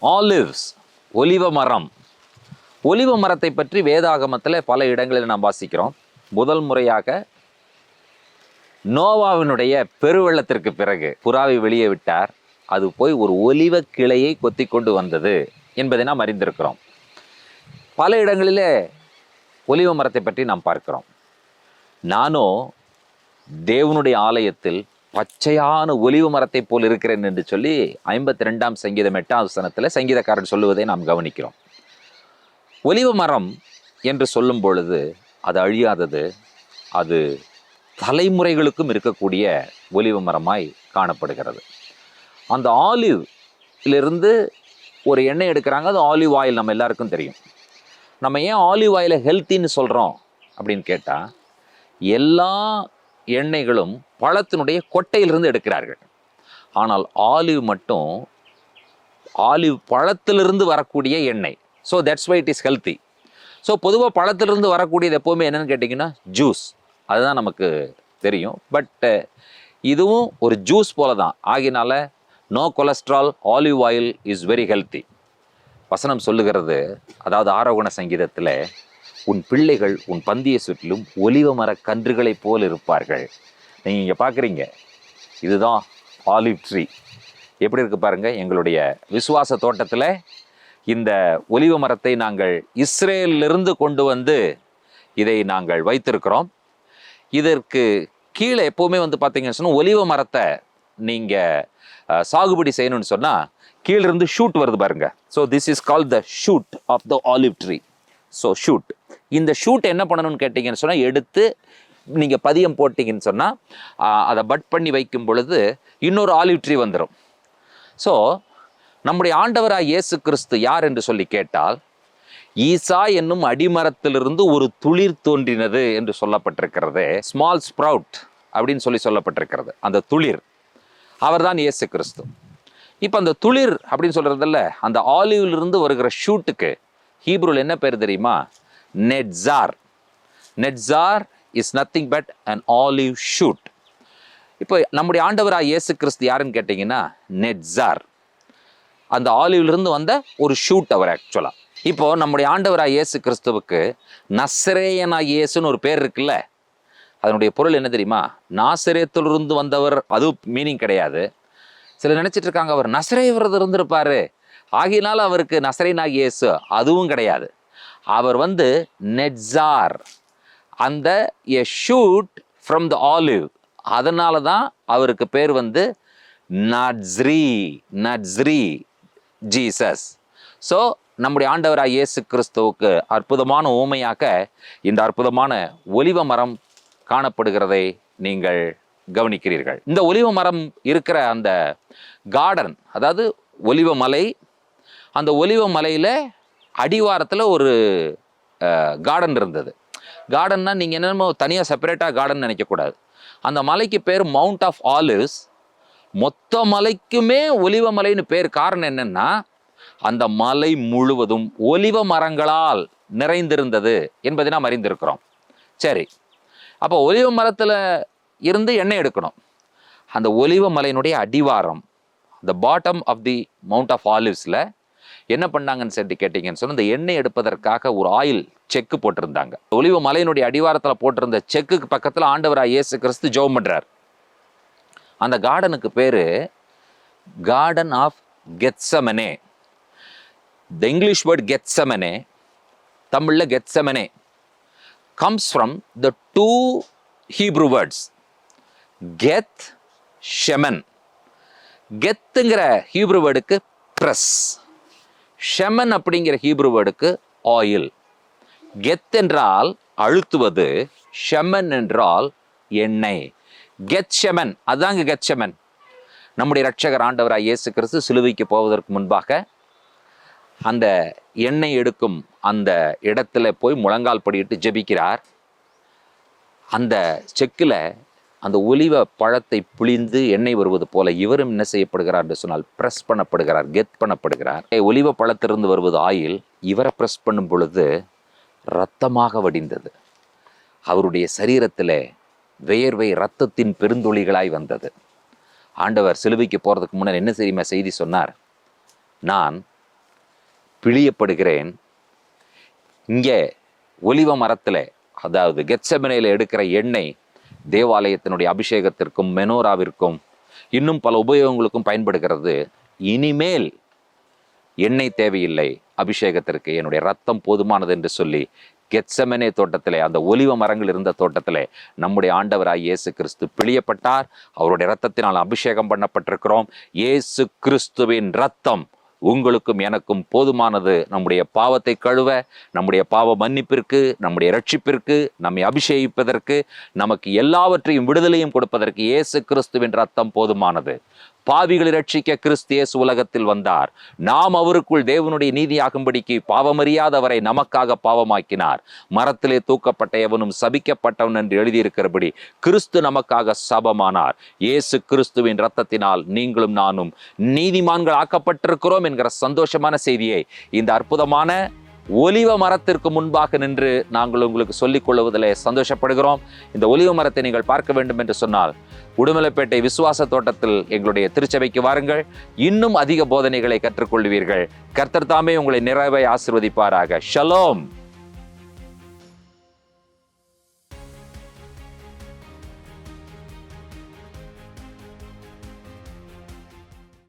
Olives, ஒலிவ மரம். ஒலிவ மரத்தை பற்றி வேதாகமத்தில் பல இடங்களில் நாம் வாசிக்கிறோம். முதல் முறையாக நோவாவினுடைய பெருவெள்ளத்திற்கு பிறகு புறாவை வெளியே விட்டார். அது போய் ஒரு ஒலிவ கிளையை கொத்தி கொண்டு வந்தது என்பதை நாம் அறிந்திருக்கிறோம். பல இடங்களிலே ஒலிவ மரத்தை பற்றி நாம் பார்க்கிறோம். நானும் தேவனுடைய ஆலயத்தில் பச்சையான ஒலிவ மரத்தை போல் இருக்கிறேன் என்று சொல்லி 52ஆம் சங்கீதம் 8ஆம் வசனத்தில் சங்கீதக்காரன் சொல்லுவதை நாம் கவனிக்கிறோம். ஒலிவ மரம் என்று சொல்லும் பொழுது அது அழியாதது, அது தலைமுறைகளுக்கும் இருக்கக்கூடிய ஒலிவ மரமாய் காணப்படுகிறது. அந்த ஆலிவ்லிருந்து ஒரு எண்ணெய் எடுக்கிறாங்க, அது ஆலிவ் ஆயில். நம்ம எல்லாருக்கும் தெரியும். நம்ம ஏன் ஆலிவ் ஆயிலை ஹெல்த்தின்னு சொல்கிறோம் அப்படின்னு கேட்டால், எல்லா எண்ணெய்களும் பழத்தினுடைய கொட்டையிலிருந்து எடுக்கிறார்கள். ஆனால் ஆலிவ் மட்டும் ஆலிவ் பழத்திலிருந்து வரக்கூடிய எண்ணெய். So that's why it is healthy. So பொதுவாக பழத்திலிருந்து வரக்கூடியது எப்போவுமே என்னென்னு கேட்டிங்கன்னா ஜூஸ், அதுதான் நமக்கு தெரியும். பட் இதுவும் ஒரு ஜூஸ் போல தான். ஆகினால no cholesterol, olive oil is very healthy. வசனம் சொல்லுகிறது, அதாவது ஆரோகண சங்கீதத்தில், உன் பிள்ளைகள் உன் பந்திய சுற்றிலும் ஒலிவ மர கன்றுகளைப் போல் இருப்பார்கள். நீங்கள் இங்கே பார்க்குறீங்க, இதுதான் ஆலிவ் ட்ரீ. எப்படி இருக்குது பாருங்கள். எங்களுடைய விசுவாச தோட்டத்தில் இந்த ஒலிவ மரத்தை நாங்கள் இஸ்ரேலிலிருந்து கொண்டு வந்து இதை நாங்கள் வைத்திருக்கிறோம். இதற்கு கீழே எப்போவுமே வந்து பார்த்தீங்கன்னு சொன்னால், ஒலிவ மரத்தை நீங்கள் சாகுபடி செய்யணும்னு சொன்னால் கீழிருந்து ஷூட் வருது பாருங்க. So this is called the shoot of the olive tree. So shoot, இந்த ஷூட் என்ன பண்ணணும்னு கேட்டிங்கன்னு சொன்னால், எடுத்து நீங்கள் பதியம் போட்டிங்கன்னு சொன்னால் அதை பட் பண்ணி வைக்கும் பொழுது இன்னொரு ஆலிவ் ட்ரீ வந்துடும். ஸோ நம்முடைய ஆண்டவராக இயேசு கிறிஸ்து யார் என்று சொல்லி கேட்டால், ஈசா என்னும் அடிமரத்திலிருந்து ஒரு துளிர் தோன்றினது என்று சொல்லப்பட்டிருக்கிறது. ஸ்மால் ஸ்ப்ரவுட் அப்படின்னு சொல்லப்பட்டிருக்கிறது. அந்த துளிர் அவர்தான் இயேசு கிறிஸ்து. இப்போ அந்த துளிர் அப்படின்னு சொல்கிறதில்ல, அந்த ஆலிவிலிருந்து வருகிற ஷூட்டுக்கு ஹீப்ரூவில் என்ன பேர் தெரியுமா? Netzer. Netzer is nothing but an olive shoot. இப்போ நம்முடைய ஆண்டவராக இயேசு கிறிஸ்து யாருன்னு கேட்டிங்கன்னா நெட்ஸார், அந்த ஆலிவிலிருந்து வந்த ஒரு ஷூட் அவர் ஆக்சுவலாக. இப்போது நம்முடைய ஆண்டவராக இயேசு கிறிஸ்துவுக்கு நசரேயனா இயேசுன்னு ஒரு பேர் இருக்குல்ல, அதனுடைய பொருள் என்ன தெரியுமா? நாசரேத்திலிருந்து வந்தவர், அது மீனிங் கிடையாது. சிலர் நினச்சிட்டு இருக்காங்க அவர் நசரேயவர் இருந்திருப்பாரு, ஆகினால அவருக்கு நசரேயனாகி இயேசு, அதுவும் கிடையாது. அவர் வந்து நெட்ஸார், அந்த எ ஷூட் ஃப்ரம் த ஆலிவ். அதனால தான் அவருக்கு பேர் வந்து நட்ஸ்ரி ஜீசஸ். ஸோ நம்முடைய ஆண்டவராக இயேசு கிறிஸ்துவுக்கு அற்புதமான ஊமையாக இந்த அற்புதமான ஒலிவ மரம் காணப்படுகிறதை நீங்கள் கவனிக்கிறீர்கள். இந்த ஒலிவ மரம் இருக்கிற அந்த கார்டன், அதாவது ஒலிவ மலை, அந்த ஒலிவ மலையில் அடிவாரத்தில் ஒரு கார்டன் இருந்தது. கார்டன்னா நீங்கள் என்னமோ தனியாக செப்பரேட்டாக கார்டன் நினைக்கக்கூடாது. அந்த மலைக்கு பேர் மவுண்ட் ஆஃப் ஆலிவ்ஸ். மொத்த மலைக்குமே ஒலிவ மலைன்னு பேர். காரணம் என்னென்னா, அந்த மலை முழுவதும் ஒலிவ மரங்களால் நிறைந்திருந்தது என்பதை நாம் அறிந்திருக்கிறோம். சரி, அப்போ ஒலிவ மரத்தில் இருந்து எண்ணெய் எடுக்கணும். அந்த ஒலிவ மலையினுடைய அடிவாரம், the bottom of the mount of ஆலிவ்ஸில் என்ன பண்ணாங்கன்னு சொல்லி கேட்டிங்கன்னு சொன்னால், இந்த எண்ணெய் எடுப்பதற்காக ஒரு ஆயில் செக்கு போட்டிருந்தாங்க. ஒலிவ மலையினுடைய அடிவாரத்தில் போட்டிருந்த செக்குக்கு பக்கத்தில் ஆண்டவராக இயேசு கிறிஸ்து ஜெபம் பண்ணுறார். அந்த கார்டனுக்கு பேர் garden of Gethsemane. The English word Gethsemane, தமிழில் Gethsemane, comes from the two Hebrew words gath, shemen. கெத்துங்கிற ஹீப்ரு வேர்டுக்கு ப்ரெஸ், ஷெமன் அப்படிங்கிற ஹீப்ரு வேர்டுக்கு ஆயில். கெத் என்றால் அழுத்துவது, ஷெமன் என்றால் எண்ணெய். கெத் ஷெமன், அதுதாங்க கெத் ஷெமன். நம்முடைய இரட்சகர் ஆண்டவராக இயேசு கிறிஸ்து சிலுவைக்கு போவதற்கு முன்பாக அந்த எண்ணெய் எடுக்கும் அந்த இடத்துல போய் முழங்கால் படியிட்டு ஜெபிக்கிறார். அந்த செக்கில் அந்த ஒலிவ பழத்தை பிழிந்து எண்ணெய் வருவது போல இவரும் என்ன செய்யப்படுகிறார் என்று சொன்னால் ப்ரெஸ் பண்ணப்படுகிறார், கெத் பண்ணப்படுகிறார். ஒலிவ பழத்திலிருந்து வருவது ஆயில், இவரை ப்ரெஸ் பண்ணும் பொழுது இரத்தமாக வடிந்தது. அவருடைய சரீரத்தில் வேர்வை இரத்தத்தின் பெருந்துளிகளாய் வந்தது. ஆண்டவர் சிலுவைக்கு போகிறதுக்கு முன்னர் என்ன செய்தி சொன்னார்? நான் பிழியப்படுகிறேன். இங்கே ஒலிவ மரத்தில், அதாவது கெத்செமனேல எடுக்கிற எண்ணெய் தேவாலயத்தினுடைய அபிஷேகத்திற்கும் மெனோராவிற்கும் இன்னும் பல உபயோகங்களுக்கும் பயன்படுகிறது. இனிமேல் எண்ணெய் தேவையில்லை, அபிஷேகத்திற்கு என்னுடைய ரத்தம் போதுமானது என்று சொல்லி கெத்செமனே தோட்டத்திலே, அந்த ஒலிவ மரங்கள் இருந்த தோட்டத்திலே நம்முடைய ஆண்டவராய் இயேசு கிறிஸ்து பிழியப்பட்டார். அவருடைய இரத்தத்தினால் அபிஷேகம் பண்ணப்பட்டிருக்கிறோம். இயேசு கிறிஸ்துவின் இரத்தம் உங்களுக்கும் எனக்கும் போதுமானது. நம்முடைய பாவத்தை கழுவ, நம்முடைய பாவ மன்னிப்பிற்கு, நம்முடைய ரட்சிப்பிற்கு, நம்மை அபிஷேகிப்பதற்கு, நமக்கு எல்லாவற்றையும் விடுதலையும் கொடுப்பதற்கு இயேசு கிறிஸ்துவின் இரத்தம் போதுமானது. பாவிகளை ரட்சிக்க கிறிஸ்து இயேசு உலகத்தில் வந்தார். நாம் அவருக்குள் தேவனுடைய நீதியாகும்படிக்கு பாவமறியாதவரை நமக்காக பாவமாக்கினார். மரத்திலே தூக்கப்பட்ட எவனும் சபிக்கப்பட்டவன் என்று எழுதியிருக்கிறபடி கிறிஸ்து நமக்காக சாபமானார். இயேசு கிறிஸ்துவின் இரத்தத்தினால் நீங்களும் நானும் நீதிமான்கள் ஆக்கப்பட்டிருக்கிறோம் என்கிற சந்தோஷமான செய்தியை இந்த அற்புதமான ஒலிவ மரத்திற்கு முன்பாக நின்று நாங்கள் உங்களுக்கு சொல்லிக் கொள்வதிலே சந்தோஷப்படுகிறோம். இந்த ஒலிவ மரத்தை நீங்கள் பார்க்க வேண்டும் என்று சொன்னால் உடுமலைப்பேட்டை விசுவாச தோட்டத்தில் எங்களுடைய திருச்சபைக்கு வாருங்கள். இன்னும் அதிக போதனைகளை கற்றுக்கொள்வீர்கள். கர்த்தர் தாமே உங்களை நிறைவாய் ஆசீர்வதிப்பாராக. ஷலோம்.